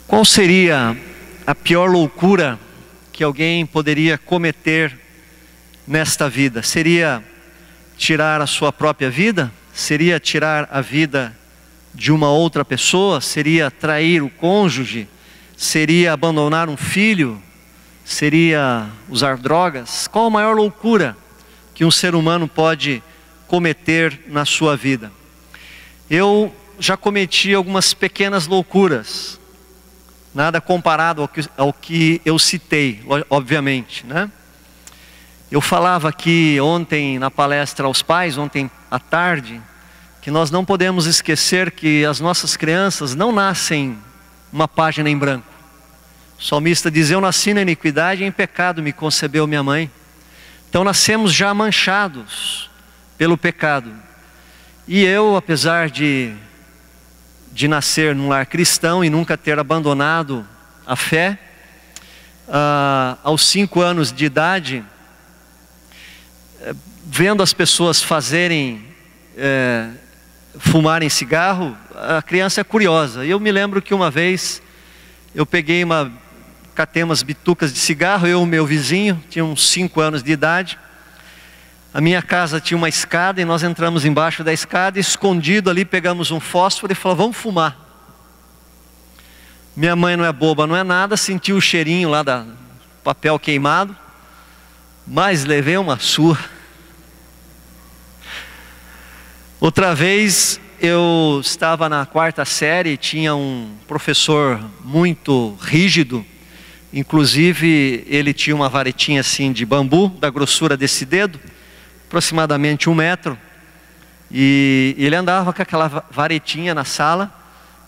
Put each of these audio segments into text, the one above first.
Qual seria a pior loucura que alguém poderia cometer nesta vida? Seria tirar a sua própria vida? Seria tirar a vida de uma outra pessoa? Seria trair o cônjuge? Seria abandonar um filho? Seria usar drogas? Qual a maior loucura que um ser humano pode cometer na sua vida? Eu já cometi algumas pequenas loucuras, nada comparado ao que eu citei, obviamente, né? Eu falava aqui ontem na palestra aos pais, ontem à tarde, que nós não podemos esquecer que as nossas crianças não nascem uma página em branco. O salmista diz: eu nasci na iniquidade e em pecado me concebeu minha mãe. Então nascemos já manchados pelo pecado. E eu, apesar de nascer num lar cristão e nunca ter abandonado a fé, aos 5 anos de idade, vendo as pessoas fumarem cigarro, a criança é curiosa. E eu me lembro que uma vez eu catei umas bitucas de cigarro, eu e o meu vizinho, tinha uns 5 anos de idade. A minha casa tinha uma escada e nós entramos embaixo da escada, escondido ali, pegamos um fósforo e falamos: vamos fumar. Minha mãe não é boba, não é nada, sentiu o cheirinho lá do papel queimado, mas levei uma surra. Outra vez eu estava na 4ª série, tinha um professor muito rígido, inclusive ele tinha uma varetinha assim de bambu, da grossura desse dedo, aproximadamente 1 metro, e ele andava com aquela varetinha na sala,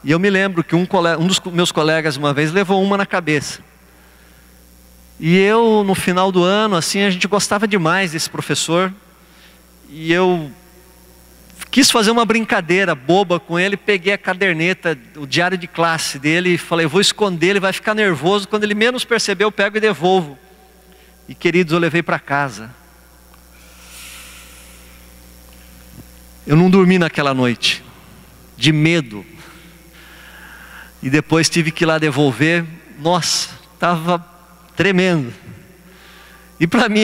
e eu me lembro que um dos meus colegas uma vez levou uma na cabeça. E eu, no final do ano, assim, a gente gostava demais desse professor, e eu quis fazer uma brincadeira boba com ele, peguei a caderneta, o diário de classe dele, e falei: eu vou esconder, ele vai ficar nervoso, quando ele menos perceber eu pego e devolvo. E queridos, eu levei para casa. Eu não dormi naquela noite, de medo. E depois tive que ir lá devolver. Nossa, estava tremendo. E para mim,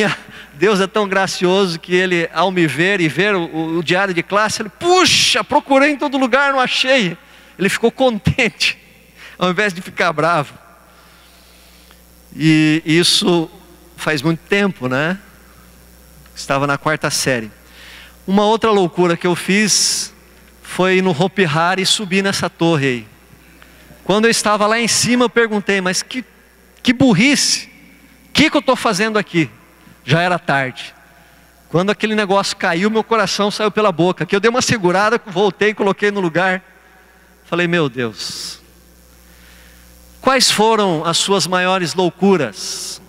Deus é tão gracioso que ele, ao me ver e ver o diário de classe, ele: puxa, procurei em todo lugar, não achei. Ele ficou contente, ao invés de ficar bravo. E isso faz muito tempo, né? Estava na 4ª série. Uma outra loucura que eu fiz foi no Hopi Hari e subir nessa torre aí. Quando eu estava lá em cima, eu perguntei: mas que burrice, o que eu estou fazendo aqui? Já era tarde. Quando aquele negócio caiu, meu coração saiu pela boca, que eu dei uma segurada, voltei, coloquei no lugar. Falei: meu Deus, quais foram as suas maiores loucuras?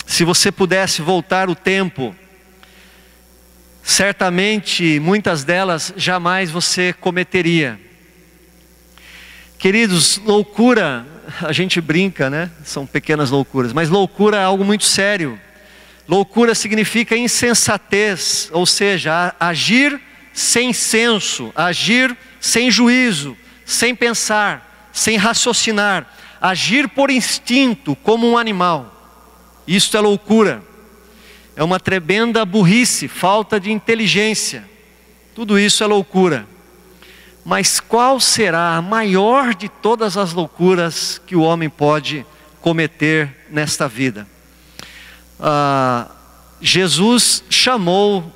Se você pudesse voltar o tempo, certamente muitas delas jamais você cometeria. Queridos, loucura, a gente brinca, né? São pequenas loucuras, mas loucura é algo muito sério. Loucura significa insensatez, ou seja, agir sem senso, agir sem juízo, sem pensar, sem raciocinar, agir por instinto, como um animal. Isto é loucura. É uma tremenda burrice, falta de inteligência. Tudo isso é loucura. Mas qual será a maior de todas as loucuras que o homem pode cometer nesta vida? Jesus chamou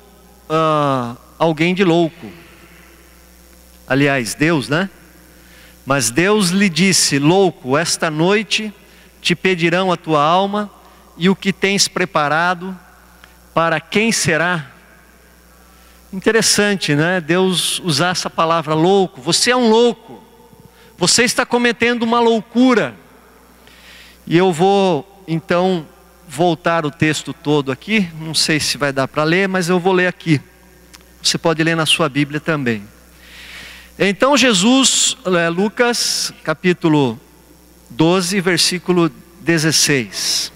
alguém de louco. Aliás, Deus, né? Mas Deus lhe disse: louco, esta noite te pedirão a tua alma, e o que tens preparado, para quem será? Interessante, né? Deus usar essa palavra louco. Você é um louco, você está cometendo uma loucura. E eu vou então voltar o texto todo aqui, não sei se vai dar para ler, mas eu vou ler aqui. Você pode ler na sua Bíblia também. Então Jesus, Lucas capítulo 12, versículo 16.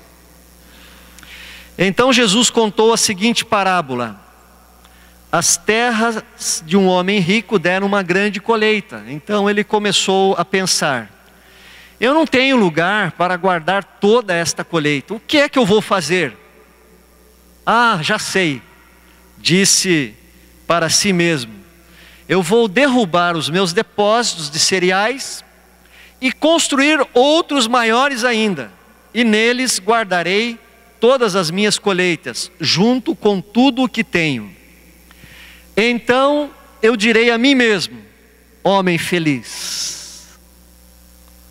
Então Jesus contou a seguinte parábola: as terras de um homem rico deram uma grande colheita. Então ele começou a pensar: eu não tenho lugar para guardar toda esta colheita. O que é que eu vou fazer? Ah, já sei, disse para si mesmo: eu vou derrubar os meus depósitos de cereais e construir outros maiores ainda, e neles guardarei todas as minhas colheitas, junto com tudo o que tenho. Então eu direi a mim mesmo: homem feliz,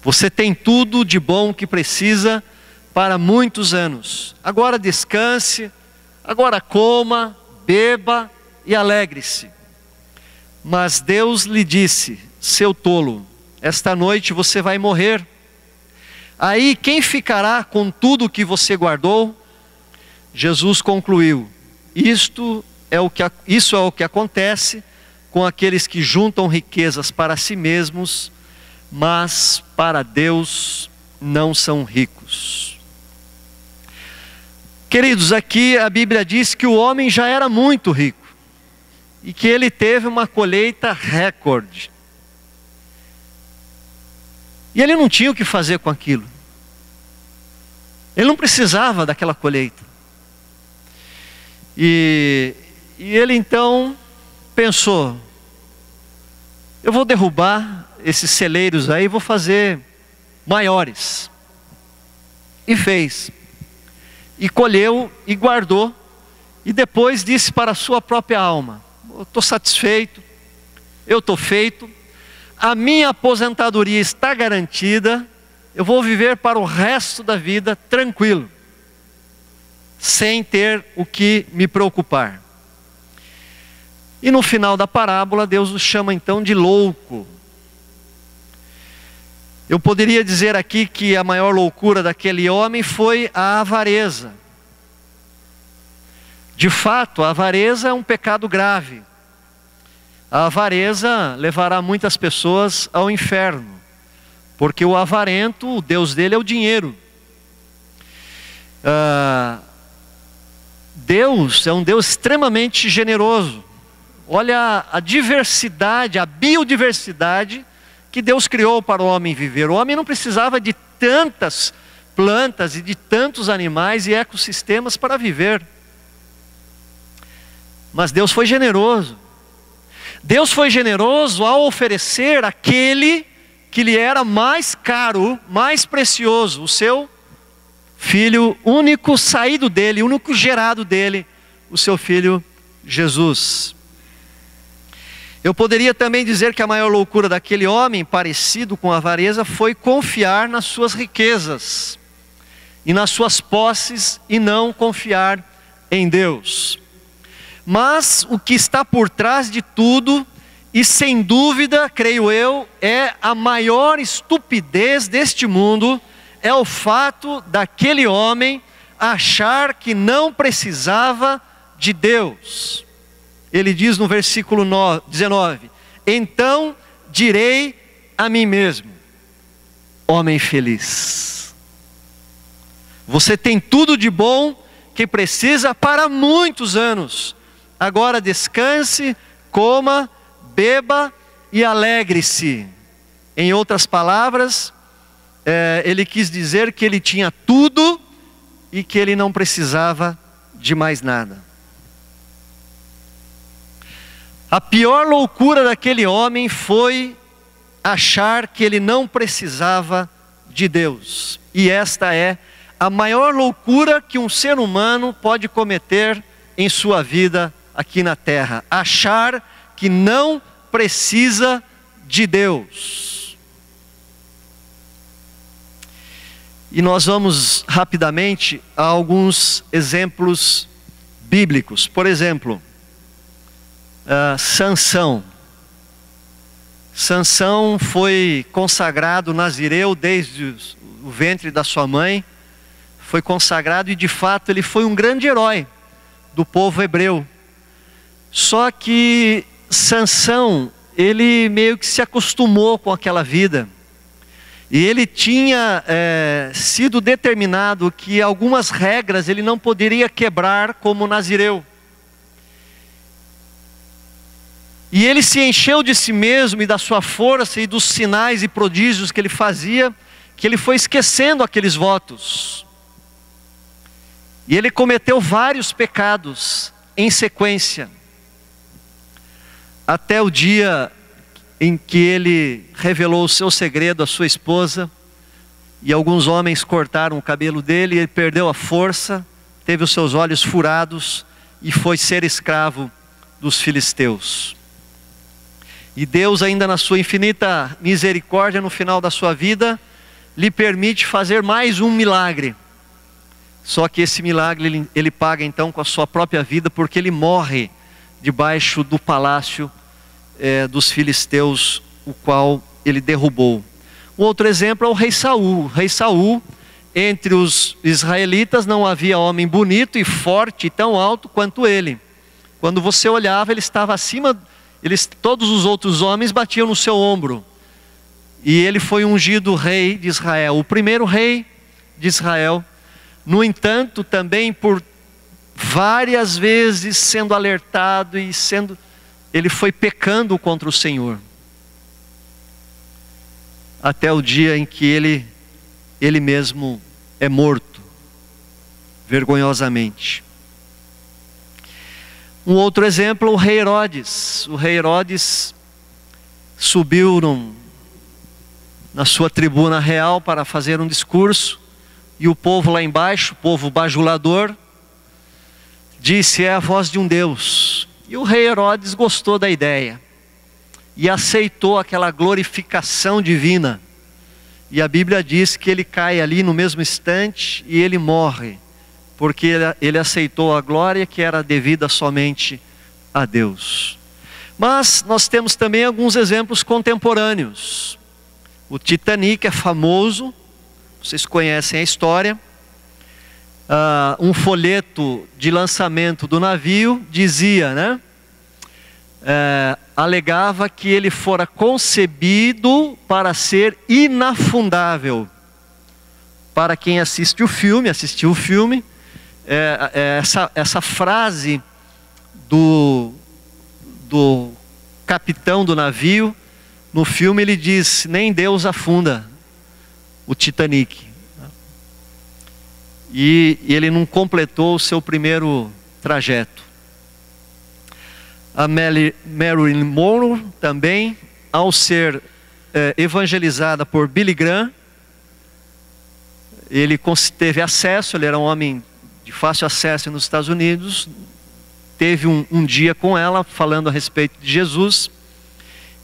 você tem tudo de bom que precisa para muitos anos. Agora descanse, agora coma, beba e alegre-se. Mas Deus lhe disse: seu tolo, esta noite você vai morrer. Aí quem ficará com tudo o que você guardou? Jesus concluiu: isso é o que acontece com aqueles que juntam riquezas para si mesmos, mas para Deus não são ricos. Queridos, aqui a Bíblia diz que o homem já era muito rico e que ele teve uma colheita recorde. E ele não tinha o que fazer com aquilo. Ele não precisava daquela colheita. E ele então pensou: eu vou derrubar esses celeiros aí, vou fazer maiores. E fez. E colheu e guardou. E depois disse para a sua própria alma: eu estou satisfeito, eu estou feito, a minha aposentadoria está garantida, eu vou viver para o resto da vida tranquilo, sem ter o que me preocupar. E no final da parábola, Deus o chama então de louco. Eu poderia dizer aqui que a maior loucura daquele homem foi a avareza. De fato, a avareza é um pecado grave. A avareza levará muitas pessoas ao inferno, porque o avarento, o Deus dele é o dinheiro. Deus é um Deus extremamente generoso. Olha a diversidade, a biodiversidade que Deus criou para o homem viver. O homem não precisava de tantas plantas e de tantos animais e ecossistemas para viver. Mas Deus foi generoso. Deus foi generoso ao oferecer aquele que lhe era mais caro, mais precioso, o seu filho único saído dele, único gerado dele, o seu filho Jesus. Eu poderia também dizer que a maior loucura daquele homem, parecido com a avareza, foi confiar nas suas riquezas e nas suas posses e não confiar em Deus. Mas o que está por trás de tudo, e sem dúvida, creio eu, é a maior estupidez deste mundo, é o fato daquele homem achar que não precisava de Deus. Ele diz no versículo 19: então direi a mim mesmo, homem feliz, você tem tudo de bom que precisa para muitos anos. Agora descanse, coma, beba e alegre-se. Em outras palavras, ele quis dizer que ele tinha tudo e que ele não precisava de mais nada. A pior loucura daquele homem foi achar que ele não precisava de Deus. E esta é a maior loucura que um ser humano pode cometer em sua vida aqui na terra. Achar que não precisa de Deus. E nós vamos rapidamente a alguns exemplos bíblicos. Por exemplo, Sansão. Sansão foi consagrado nazireu desde o ventre da sua mãe. Foi consagrado e de fato ele foi um grande herói do povo hebreu. Só que Sansão, ele meio que se acostumou com aquela vida. E ele tinha sido determinado que algumas regras ele não poderia quebrar como nazireu. E ele se encheu de si mesmo e da sua força e dos sinais e prodígios que ele fazia, que ele foi esquecendo aqueles votos. E ele cometeu vários pecados em sequência, até o dia em que ele revelou o seu segredo à sua esposa, e alguns homens cortaram o cabelo dele, e ele perdeu a força, teve os seus olhos furados, e foi ser escravo dos filisteus. E Deus, ainda na sua infinita misericórdia, no final da sua vida, lhe permite fazer mais um milagre. Só que esse milagre ele paga então com a sua própria vida, porque ele morre debaixo do palácio dos filisteus, o qual ele derrubou. Um outro exemplo é o rei Saul. O rei Saul, entre os israelitas não havia homem bonito e forte e tão alto quanto ele. Quando você olhava, ele estava acima, todos os outros homens batiam no seu ombro. E ele foi ungido rei de Israel, o primeiro rei de Israel. No entanto, também por várias vezes sendo alertado ele foi pecando contra o Senhor. Até o dia em que ele mesmo é morto, vergonhosamente. Um outro exemplo, o rei Herodes. O rei Herodes subiu na sua tribuna real para fazer um discurso, e o povo lá embaixo, o povo bajulador, disse: é a voz de um Deus. E o rei Herodes gostou da ideia e aceitou aquela glorificação divina. E a Bíblia diz que ele cai ali no mesmo instante e ele morre, porque ele aceitou a glória que era devida somente a Deus. Mas nós temos também alguns exemplos contemporâneos. O Titanic é famoso, vocês conhecem a história. Um folheto de lançamento do navio dizia, né? Alegava que ele fora concebido para ser inafundável. Para quem assistiu o filme, essa frase do capitão do navio, no filme ele diz: nem Deus afunda o Titanic. E ele não completou o seu primeiro trajeto. A Marilyn Monroe também, ao ser evangelizada por Billy Graham, ele teve acesso, ele era um homem de fácil acesso nos Estados Unidos, teve um dia com ela falando a respeito de Jesus,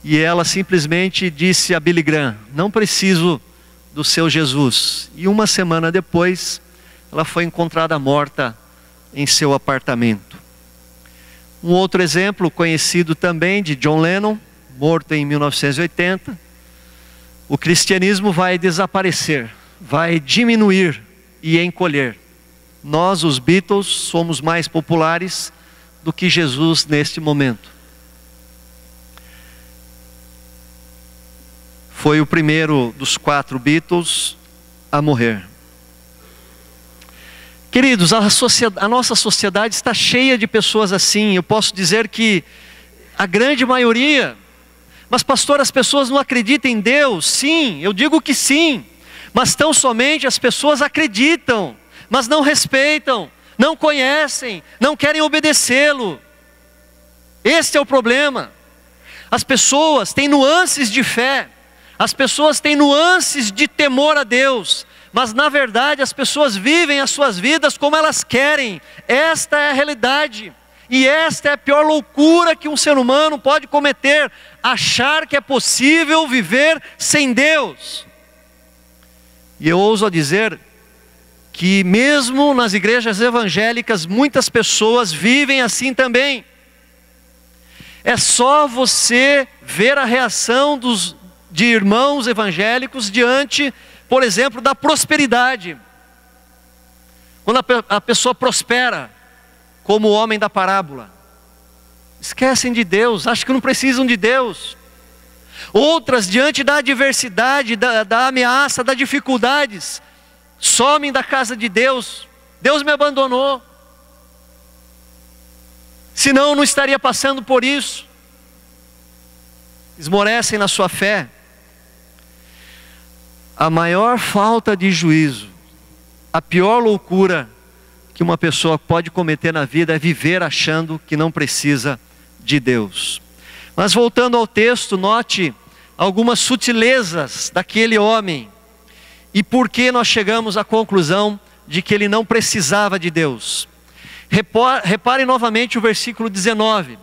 e ela simplesmente disse a Billy Graham: não preciso do seu Jesus. E uma semana depois, ela foi encontrada morta em seu apartamento. Um outro exemplo conhecido também de John Lennon, morto em 1980. O cristianismo vai desaparecer, vai diminuir e encolher. Nós, os Beatles, somos mais populares do que Jesus neste momento. Foi o primeiro dos 4 Beatles a morrer. Queridos, a nossa sociedade está cheia de pessoas assim. Eu posso dizer que a grande maioria. Mas pastor, as pessoas não acreditam em Deus? Sim, eu digo que sim. Mas tão somente as pessoas acreditam, mas não respeitam, não conhecem, não querem obedecê-lo. Este é o problema. As pessoas têm nuances de fé, as pessoas têm nuances de temor a Deus, mas na verdade as pessoas vivem as suas vidas como elas querem. Esta é a realidade, e esta é a pior loucura que um ser humano pode cometer: achar que é possível viver sem Deus. E eu ouso dizer que mesmo nas igrejas evangélicas, muitas pessoas vivem assim também. É só você ver a reação de irmãos evangélicos diante, por exemplo, da prosperidade. Quando a pessoa prospera, como o homem da parábola, esquecem de Deus, acham que não precisam de Deus. Outras, diante da adversidade, da ameaça, das dificuldades, somem da casa de Deus. Deus me abandonou, senão eu não estaria passando por isso. Esmorecem na sua fé. A maior falta de juízo, a pior loucura que uma pessoa pode cometer na vida é viver achando que não precisa de Deus. Mas voltando ao texto, note algumas sutilezas daquele homem e por que nós chegamos à conclusão de que ele não precisava de Deus. Repare novamente o versículo 19.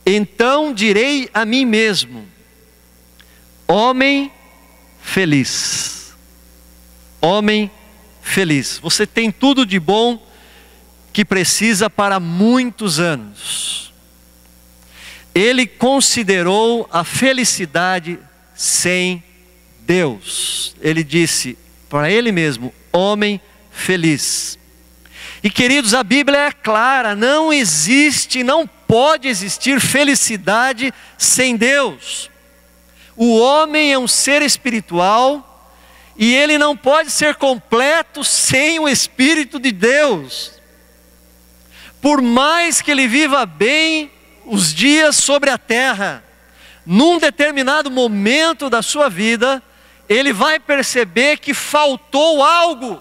Então direi a mim mesmo, homem feliz, homem feliz, você tem tudo de bom que precisa para muitos anos. Ele considerou a felicidade sem Deus. Ele disse para ele mesmo, homem feliz. E queridos, a Bíblia é clara, não existe, não pode existir felicidade sem Deus. O homem é um ser espiritual e ele não pode ser completo sem o Espírito de Deus. Por mais que ele viva bem os dias sobre a terra, num determinado momento da sua vida, ele vai perceber que faltou algo,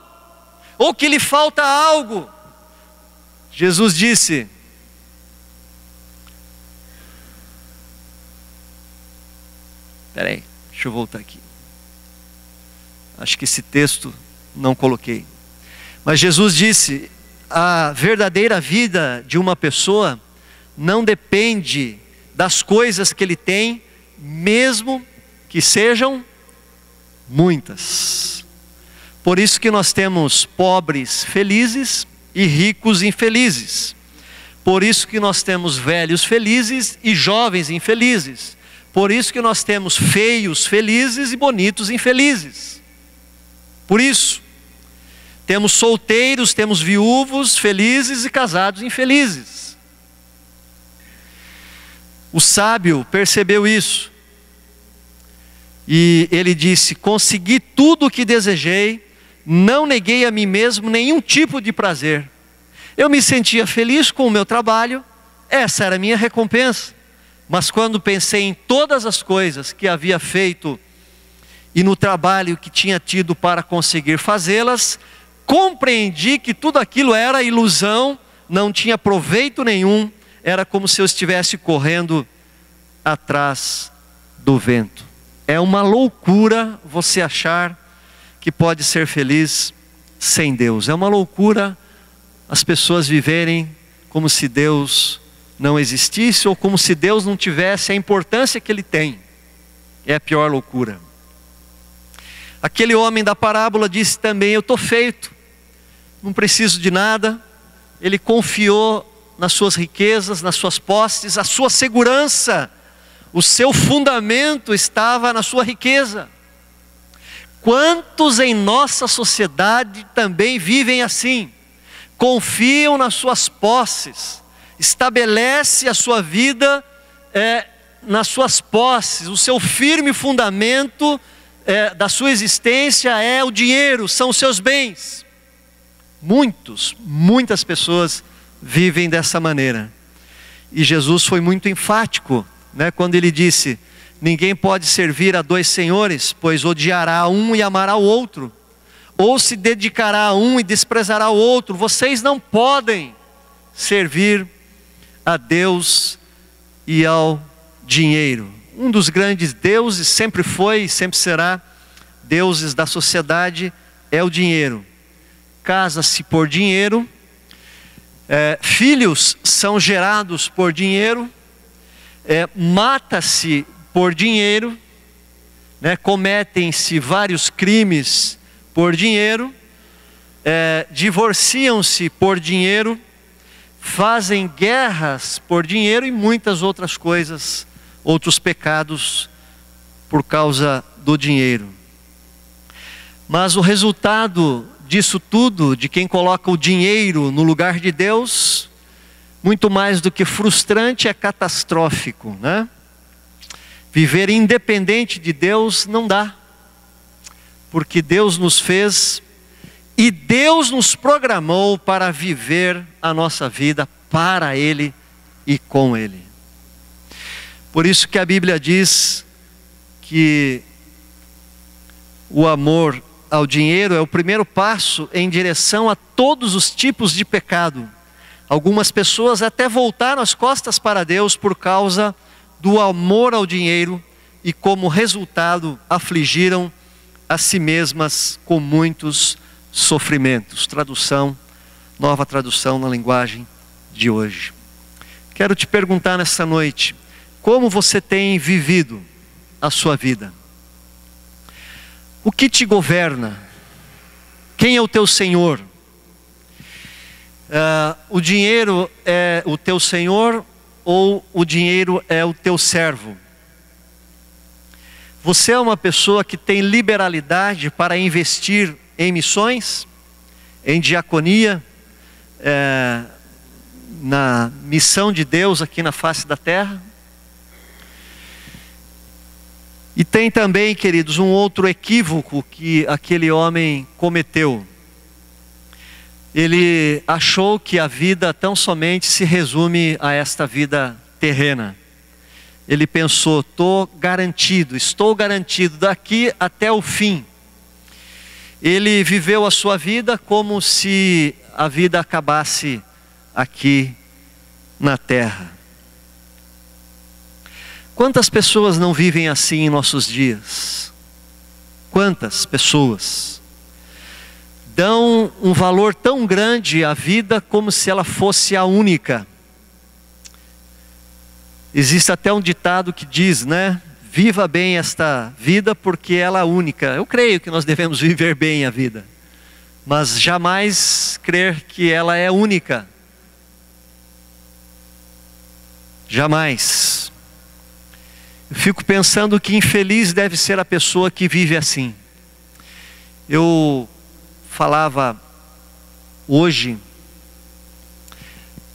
ou que lhe falta algo. Jesus disse, deixa eu voltar aqui, acho que esse texto não coloquei, mas Jesus disse, a verdadeira vida de uma pessoa não depende das coisas que ele tem, mesmo que sejam muitas. Por isso que nós temos pobres felizes e ricos infelizes. Por isso que nós temos velhos felizes e jovens infelizes. Por isso que nós temos feios felizes e bonitos infelizes. Por isso, temos solteiros, temos viúvos felizes e casados infelizes. O sábio percebeu isso. E ele disse, consegui tudo o que desejei, não neguei a mim mesmo nenhum tipo de prazer. Eu me sentia feliz com o meu trabalho, essa era a minha recompensa. Mas quando pensei em todas as coisas que havia feito e no trabalho que tinha tido para conseguir fazê-las, compreendi que tudo aquilo era ilusão, não tinha proveito nenhum, era como se eu estivesse correndo atrás do vento. É uma loucura você achar que pode ser feliz sem Deus. É uma loucura as pessoas viverem como se Deus não existisse ou como se Deus não tivesse a importância que Ele tem. É a pior loucura. Aquele homem da parábola disse também, eu estou feito, não preciso de nada. Ele confiou nas suas riquezas, nas suas posses, a sua segurança, o seu fundamento estava na sua riqueza. Quantos em nossa sociedade também vivem assim? Confiam nas suas posses, estabelece a sua vida nas suas posses, o seu firme fundamento da sua existência é o dinheiro, são os seus bens. Muitas pessoas vivem dessa maneira. E Jesus foi muito enfático, quando ele disse, ninguém pode servir a dois senhores, pois odiará a um e amará o outro, ou se dedicará a um e desprezará o outro. Vocês não podem servir a Deus e ao dinheiro. Um dos grandes deuses sempre foi e sempre será, deuses da sociedade, é o dinheiro. Casa-se por dinheiro, filhos são gerados por dinheiro, mata-se por dinheiro, cometem-se vários crimes por dinheiro, divorciam-se por dinheiro, fazem guerras por dinheiro e muitas outras coisas, outros pecados por causa do dinheiro. Mas o resultado disso tudo, de quem coloca o dinheiro no lugar de Deus, muito mais do que frustrante, é catastrófico, Viver independente de Deus não dá, porque Deus nos fez e Deus nos programou para viver a nossa vida para Ele e com Ele. Por isso que a Bíblia diz que o amor ao dinheiro é o primeiro passo em direção a todos os tipos de pecado. Algumas pessoas até voltaram as costas para Deus por causa do amor ao dinheiro e, como resultado, afligiram a si mesmas com muitos sofrimentos. Tradução, nova tradução na linguagem de hoje. Quero te perguntar nessa noite, como você tem vivido a sua vida? O que te governa? Quem é o teu Senhor? O dinheiro é o teu Senhor ou o dinheiro é o teu servo? Você é uma pessoa que tem liberalidade para investir em missões, em diaconia, na missão de Deus aqui na face da terra? E tem também, queridos, um outro equívoco que aquele homem cometeu. Ele achou que a vida tão somente se resume a esta vida terrena. Ele pensou, estou garantido daqui até o fim. Ele viveu a sua vida como se a vida acabasse aqui na terra. Quantas pessoas não vivem assim em nossos dias? Quantas pessoas dão um valor tão grande à vida como se ela fosse a única? Existe até um ditado que diz, né? Viva bem esta vida porque ela é única. Eu creio que nós devemos viver bem a vida, mas jamais crer que ela é única. Jamais. Eu fico pensando que infeliz deve ser a pessoa que vive assim. Eu falava hoje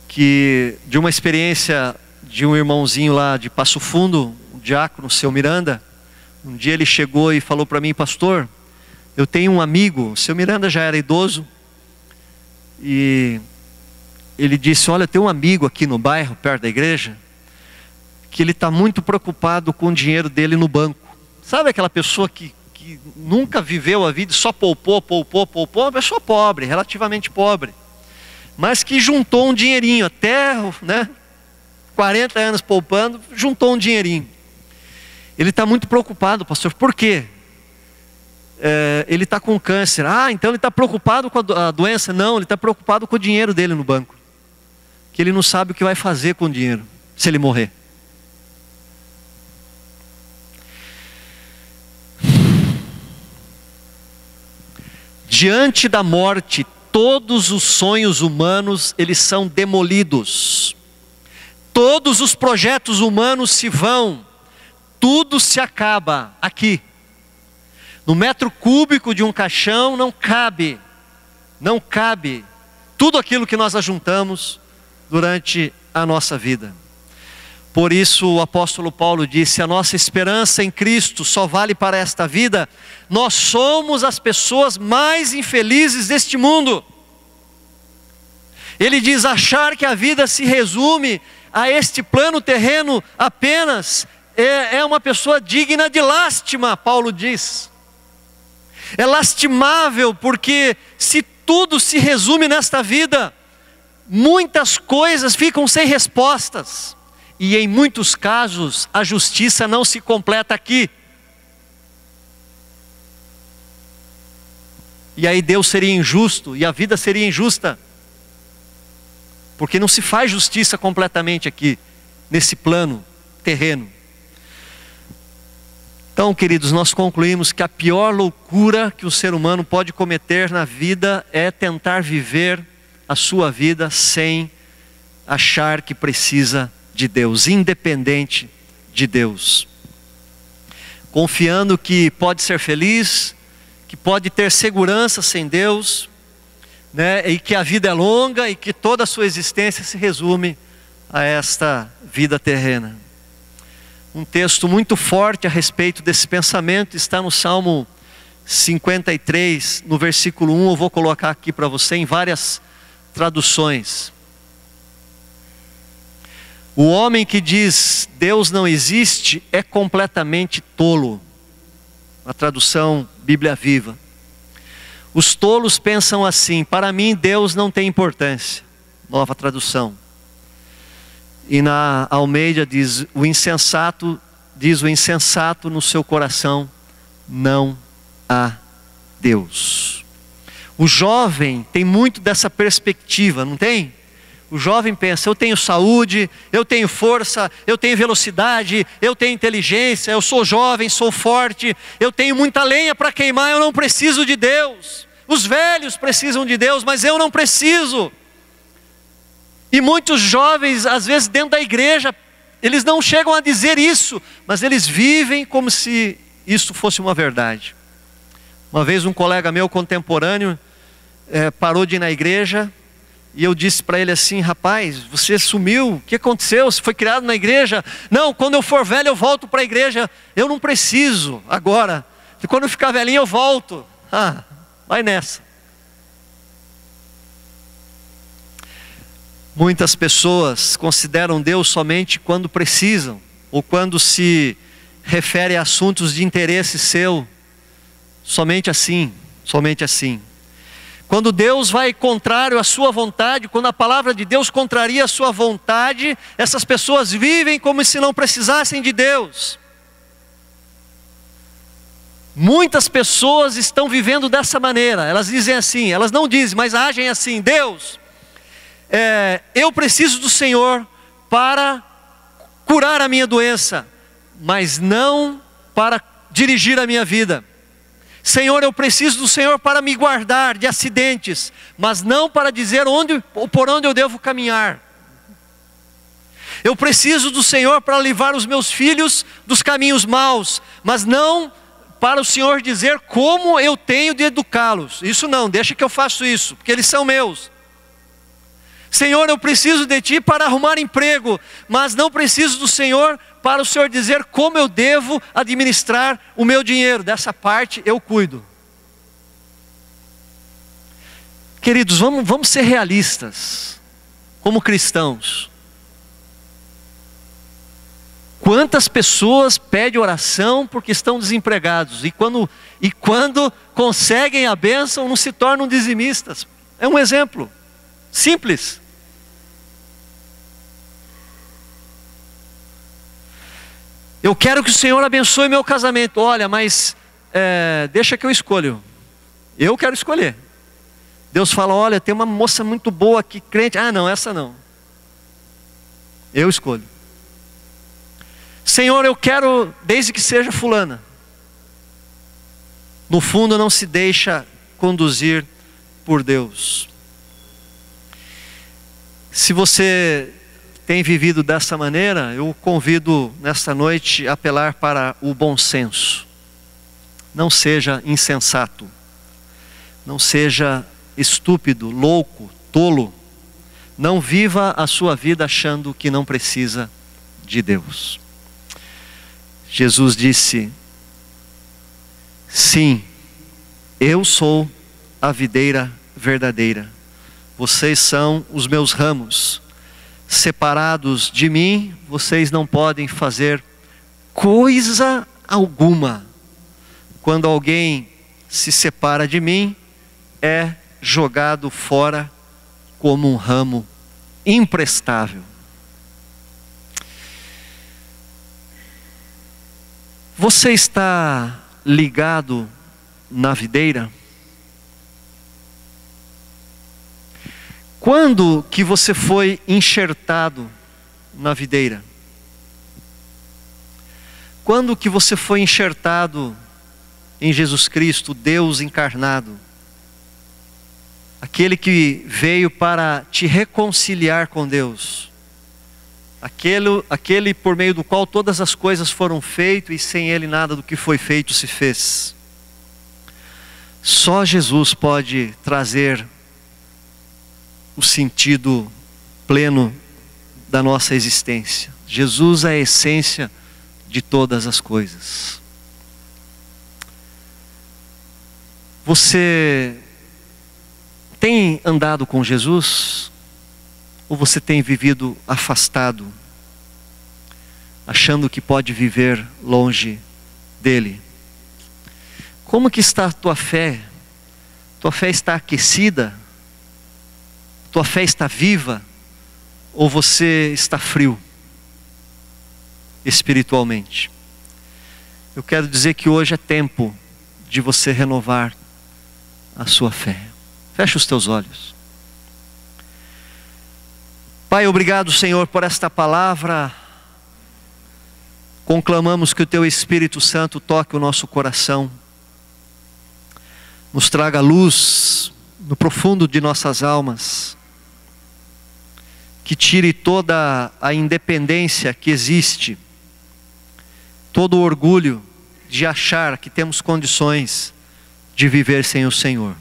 de uma experiência de um irmãozinho lá de Passo Fundo, o diácono, seu Miranda. Um dia ele chegou e falou para mim, pastor, eu tenho um amigo, o seu Miranda já era idoso, e ele disse, olha, tem um amigo aqui no bairro, perto da igreja, que ele está muito preocupado com o dinheiro dele no banco. Sabe aquela pessoa que nunca viveu a vida, só poupou, uma pessoa pobre, relativamente pobre, mas que juntou um dinheirinho, até 40 anos poupando, juntou um dinheirinho. Ele está muito preocupado, pastor, por quê? Ele está com câncer. Então ele está preocupado com a doença? Não, ele está preocupado com o dinheiro dele no banco, que ele não sabe o que vai fazer com o dinheiro, se ele morrer. Diante da morte, todos os sonhos humanos, eles são demolidos. Todos os projetos humanos se vão. Tudo se acaba aqui. No metro cúbico de um caixão não cabe tudo aquilo que nós ajuntamos durante a nossa vida. Por isso o apóstolo Paulo disse, a nossa esperança em Cristo só vale para esta vida. Nós somos as pessoas mais infelizes deste mundo. Ele diz, achar que a vida se resume a este plano terreno apenas, é uma pessoa digna de lástima, Paulo diz. É lastimável porque se tudo se resume nesta vida, muitas coisas ficam sem respostas. E em muitos casos, a justiça não se completa aqui. E aí Deus seria injusto, e a vida seria injusta. Porque não se faz justiça completamente aqui, nesse plano terreno. Então, queridos, nós concluímos que a pior loucura que o ser humano pode cometer na vida é tentar viver a sua vida sem achar que precisa de Deus, independente de Deus, confiando que pode ser feliz, que pode ter segurança sem Deus, e que a vida é longa e que toda a sua existência se resume a esta vida terrena. Um texto muito forte a respeito desse pensamento está no Salmo 53, no versículo 1, eu vou colocar aqui para você em várias traduções. O homem que diz Deus não existe é completamente tolo. a tradução Bíblia Viva. Os tolos pensam assim: para mim Deus não tem importância. Nova tradução. E na Almeida diz o insensato no seu coração não há Deus. O jovem tem muito dessa perspectiva, não tem? O jovem pensa: eu tenho saúde, eu tenho força, eu tenho velocidade, eu tenho inteligência, eu sou jovem, sou forte, eu tenho muita lenha para queimar, eu não preciso de Deus. Os velhos precisam de Deus, mas eu não preciso. E muitos jovens, às vezes dentro da igreja, eles não chegam a dizer isso, mas eles vivem como se isso fosse uma verdade. Uma vez um colega meu contemporâneo parou de ir na igreja, e eu disse para ele assim: rapaz, você sumiu, o que aconteceu? Você foi criado na igreja? Não, quando eu for velho eu volto para a igreja. Eu não preciso agora, e quando eu ficar velhinho eu volto. Vai nessa. Muitas pessoas consideram Deus somente quando precisam, ou quando se refere a assuntos de interesse seu. Somente assim, somente assim. Quando Deus vai contrário à sua vontade, quando a palavra de Deus contraria a sua vontade, essas pessoas vivem como se não precisassem de Deus. Muitas pessoas estão vivendo dessa maneira. Elas dizem assim, elas não dizem, mas agem assim: Deus, eu preciso do Senhor para curar a minha doença, mas não para dirigir a minha vida. Senhor, eu preciso do Senhor para me guardar de acidentes, mas não para dizer por onde eu devo caminhar. Eu preciso do Senhor para livrar os meus filhos dos caminhos maus, mas não para o Senhor dizer como eu tenho de educá-los. Isso não, deixa que eu faço isso, porque eles são meus. Senhor, eu preciso de Ti para arrumar emprego, mas não preciso do Senhor para o Senhor dizer como eu devo administrar o meu dinheiro. Dessa parte eu cuido. Queridos, vamos ser realistas, como cristãos. Quantas pessoas pedem oração porque estão desempregados, e quando conseguem a bênção não se tornam dizimistas? É um exemplo simples. Eu quero que o Senhor abençoe meu casamento. Olha, mas deixa que eu escolho. Eu quero escolher. Deus fala: olha, tem uma moça muito boa aqui, crente. Não, essa não. Eu escolho. Senhor, eu quero, desde que seja fulana. No fundo não se deixa conduzir por Deus. Se você tem vivido dessa maneira, eu convido nesta noite a apelar para o bom senso. Não seja insensato. Não seja estúpido, louco, tolo. Não viva a sua vida achando que não precisa de Deus. Jesus disse: sim, eu sou a videira verdadeira. Vocês são os meus ramos. Separados de mim, vocês não podem fazer coisa alguma. Quando alguém se separa de mim, é jogado fora como um ramo imprestável. Você está ligado na videira? Quando que você foi enxertado na videira? Quando que você foi enxertado em Jesus Cristo, Deus encarnado? Aquele que veio para te reconciliar com Deus. Aquele por meio do qual todas as coisas foram feitas e sem Ele nada do que foi feito se fez. Só Jesus pode trazer o sentido pleno da nossa existência. Jesus é a essência de todas as coisas. Você tem andado com Jesus? Ou você tem vivido afastado, achando que pode viver longe dele? Como que está a tua fé? Tua fé está aquecida? Tua fé está viva? Ou você está frio espiritualmente? Eu quero dizer que hoje é tempo de você renovar a sua fé. Fecha os teus olhos. Pai, obrigado, Senhor, por esta palavra. Conclamamos que o Teu Espírito Santo toque o nosso coração, nos traga luz no profundo de nossas almas, que tire toda a independência que existe, todo o orgulho de achar que temos condições de viver sem o Senhor.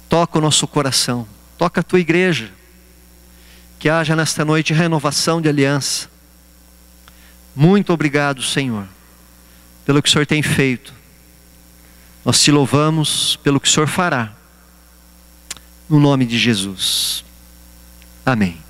Toca o nosso coração, toca a Tua igreja, que haja nesta noite renovação de aliança. Muito obrigado, Senhor, pelo que o Senhor tem feito. Nós te louvamos pelo que o Senhor fará, no nome de Jesus. Amém.